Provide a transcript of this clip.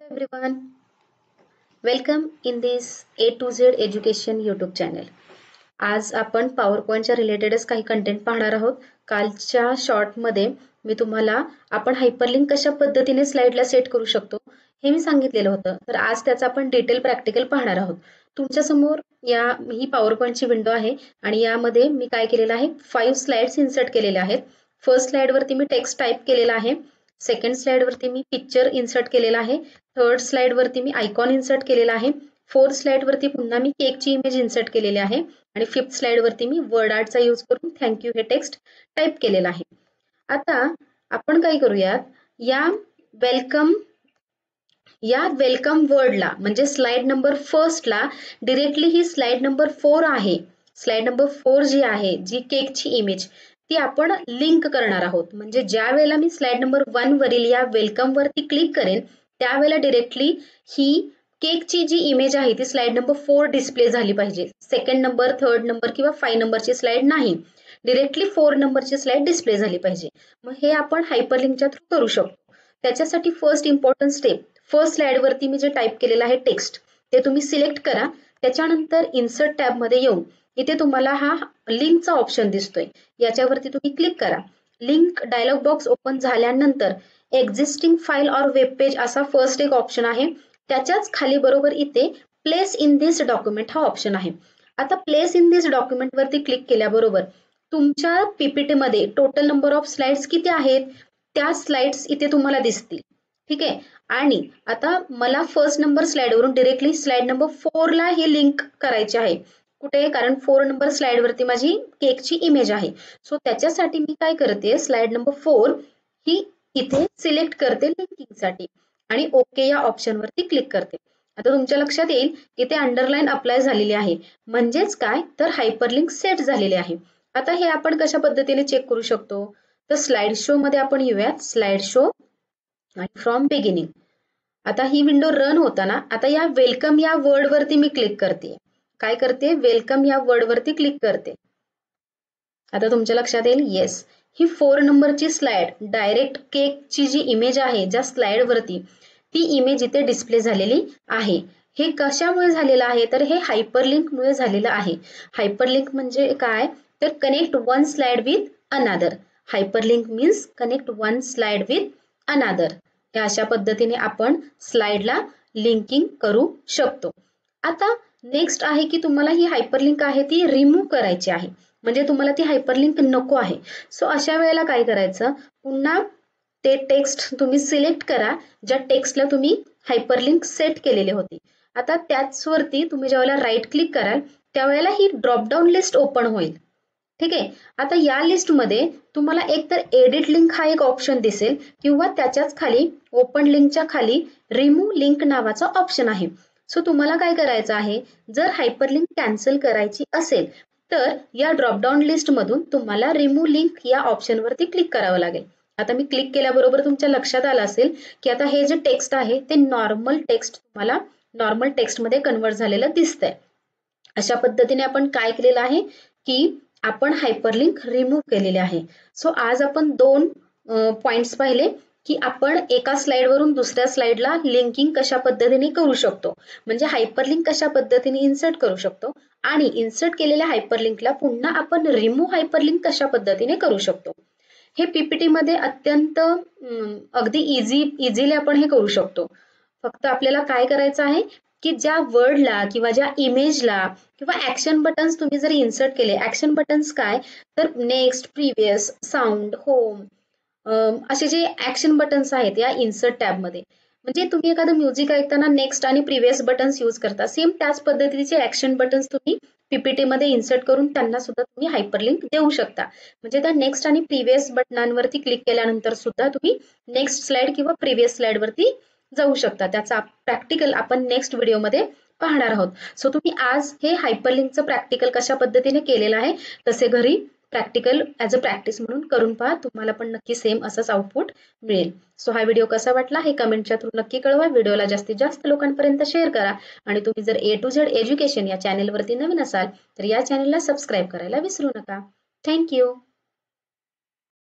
Hello everyone, welcome in this A to Z Education YouTube channel. आज आपण PowerPointच्या रिलेटेडच काही content पाहणार आहोत. कालच्या शॉर्टमध्ये मी तुम्हाला आपण हायपरलिंक कशा पद्धतीने स्लाइडला सेट करू शकतो हे मी सांगितलेलं होतं. तर आज त्याचा आपण डिटेल प्रॅक्टिकल पाहणार आहोत. तुमच्या समोर ही PowerPointची विंडो आहे आणि यामध्ये मी काय केलेलं आहे 5 स्लाइड्स इन्सर्ट केलेले आहेत. फर्स्ट स्लाइड वरती मी टेक्स्ट टाइप केलेला आहे. सेकंड स्लाइड वरती मी पिक्चर इन्सर्ट केलेला आहे. थर्ड स्लाइड वरती मी आयकॉन इन्सर्ट केलेला आहे. फोर्थ स्लाइड वरती पुन्हा मी केकची इमेज इन्सर्ट केलेली आहे आणि फिफ्थ स्लाइड वरती मी वर्ड आर्टचा यूज करून थँक्यू हे टेक्स्ट टाइप केलेला आहे. आता आपण काय करूयात या वेलकम वर्डला म्हणजे स्लाइड नंबर फर्स्टला डिरेक्टली ही स्लाइड नंबर 4 आहे. स्लाइड नंबर 4 जी आहे जी केकची इमेज ती आपण लिंक करणार आहोत. म्हणजे ज्या वेळेला मी स्लाइड नंबर 1 वरील या वेलकम वरती क्लिक करेन त्यावेळेला डिरेक्टली ही केकची जी इमेज आहे ती स्लाइड नंबर 4 डिस्प्ले झाली पाहिजे. सेकंड नंबर, थर्ड नंबर किंवा 5 नंबरची स्लाइड नाही, डिरेक्टली 4 नंबरची स्लाइड डिस्प्ले झाली पाहिजे. मग हे आपण हायपरलिंकच्या थ्रू करू शकतो. त्याच्यासाठी first important step, first slide वरती मी जे टाइप केलेलं आहे टेक्स्ट ते तुम्ही सिलेक्ट करा. त्याच्यानंतर इन्सर्ट टॅब मध्ये येऊन इथे तुम्हाला हा लिंकचा ऑप्शन दिसतोय, याच्यावरती तुम्ही क्लिक करा. लिंक डायलॉग बॉक्स ओपन झाल्यानंतर existing file or web page असा फर्स्ट एक ऑप्शन आहे. त्याच्याच खाली बरोबर इथे प्लेस इन दिस डॉक्युमेंट हा ऑप्शन आहे. आता प्लेस इन दिस डॉक्युमेंट वरती क्लिक केल्याबरोबर तुमच्या पीपीटी मध्ये टोटल नंबर ऑफ स्लाइड्स किती आहेत त्या स्लाइड्स इथे तुम्हाला दिसतील. ठीक आहे. आणि आता मला फर्स्ट नंबर स्लाइड वरून डिरेक्टली स्लाइड नंबर 4 ला ही लिंक करायची आहे. कुठे? कारण 4 नंबर स्लाइड वरती माझी केकची इमेज आहे. सो त्याच्यासाठी मी काय करते, स्लाइड नंबर 4 ही इथे सिलेक्ट करते लिंकिंगसाठी आणि ओके या ऑप्शन वरती क्लिक करते. आता तुमच्या लक्षात येईल इथे अंडरलाईन अप्लाय झालेली आहे, म्हणजेच काय तर हायपरलिंक सेट झालेले आहे. आता हे आपण कशा पद्धतीने चेक करू शकतो, तर स्लाइड शो मध्ये आपण येऊयात. स्लाइड शो आणि फ्रॉम बिगिनिंग. आता ही विंडो रन होताना आता या वेलकम या वर्ड वरती मी क्लिक करते. काय करते? वेलकम या वर्ड वरती क्लिक करते. आता तुमच्या लक्षात येईल येस, ही 4 नंबरची स्लाइड डायरेक्ट केकची जी इमेज आहे ज्या स्लाइड वरती ती इमेज इथे डिस्प्ले झालेली आहे. हे कशामुळे झालेलं आहे तर हे हायपरलिंक मुळे झालेलं आहे. हायपरलिंक म्हणजे काय तर कनेक्ट वन स्लाइड विथ अनादर. Hyperlink means connect one slide with अनादर. या अशा पद्धतीने आपण स्लाइडला लिंकिंग करू शकतो. आता नेक्स्ट आहे की तुम्हाला ही हायपरलिंक आहे ती रिमूव्ह करायची आहे, म्हणजे तुम्हाला ती हायपरलिंक नको आहे. सो अशा वेळेला काय करायचं, पुन्हा ते टेक्स्ट तुम्ही सिलेक्ट करा ज्या टेक्स्टला तुम्ही हायपरलिंक सेट केलेली होती. आता त्याच वरती तुम्ही ज्यावेळेला राईट क्लिक कराल त्यावेळेला ही ड्रॉपडाऊन लिस्ट ओपन होईल. ठीक आहे. आता या लिस्ट मध्ये तुम्हाला एक तर एडिट लिंक हा एक ऑप्शन दिसेल किंवा त्याच्याच खाली ओपन लिंकच्या खाली रिमूव्ह लिंक नावाचा ऑप्शन आहे. सो तुम्हाला काय करायचं आहे, जर हायपरलिंक कॅन्सल करायची असेल तर या ड्रॉपडाऊन लिस्ट मधून तुम्हाला रिमूव्ह लिंक या ऑप्शन वरती क्लिक करावं लागेल. आता मी क्लिक केल्याबरोबर तुमच्या लक्षात आलं असेल की आता हे जे टेक्स्ट आहे ते नॉर्मल टेक्स्ट तुम्हाला नॉर्मल टेक्स्ट मध्ये कन्वर्ट झालेलं दिसतंय. अशा पद्धतीने आपण काय केलेलं आहे की आपण हायपरलिंक रिमूव्ह केलेले आहे. सो आज आपण 2 पॉइंट्स पाहिले की आपण एका स्लाइड वरून दुसऱ्या स्लाइडला लिंकिंग कशा पद्धतीने करू शकतो, म्हणजे हायपरलिंक कशा पद्धतीने इन्सर्ट करू शकतो आणि इन्सर्ट केलेल्या हायपरलिंकला पुन्हा आपण रिमूव्ह हायपरलिंक कशा पद्धतीने करू शकतो. हे पीपीटी मध्ये अत्यंत अगदी इझिली आपण हे करू शकतो. फक्त आपल्याला काय करायचं आहे की ज्या वर्डला किंवा ज्या इमेजला किंवा ऍक्शन बटन्स तुम्ही जर इन्सर्ट केले, ऍक्शन बटन्स काय तर नेक्स्ट, प्रिव्हियस, साऊंड, होम असे जे ऍक्शन बटन्स आहेत या इन्सर्ट टॅब मध्ये, म्हणजे तुम्ही एखादं म्युझिक ऐकताना नेक्स्ट आणि प्रिव्हियस बटन्स यूज करता, सेम त्याच पद्धतीचे ऍक्शन बटन्स तुम्ही पीपीटी मध्ये इन्सर्ट करून त्यांना सुद्धा तुम्ही हायपरलिंक देऊ शकता. म्हणजे त्या नेक्स्ट आणि प्रिव्हियस बटनांवरती क्लिक केल्यानंतर सुद्धा तुम्ही नेक्स्ट स्लाइड किंवा प्रिव्हियस स्लाइड वरती जाऊ शकता. त्याचा प्रॅक्टिकल आपण नेक्स्ट व्हिडिओमध्ये पाहणार आहोत. सो तुम्ही आज हे हायपरलिंकचं प्रॅक्टिकल कशा पद्धतीने केलेलं आहे तसे घरी प्रॅक्टिकल ऍज अ प्रॅक्टिस म्हणून करून पहा, तुम्हाला पण नक्की सेम असंच आउटपुट मिळेल. सो हा व्हिडिओ कसा वाटला हे कमेंटच्या थ्रू नक्की कळवा. व्हिडिओला जास्तीत जास्त लोकांपर्यंत शेअर करा आणि तुम्ही जर A to Z एज्युकेशन या चॅनेलवरती नवीन असाल तर या चॅनेलला सबस्क्राईब करायला विसरू नका. थँक्यू.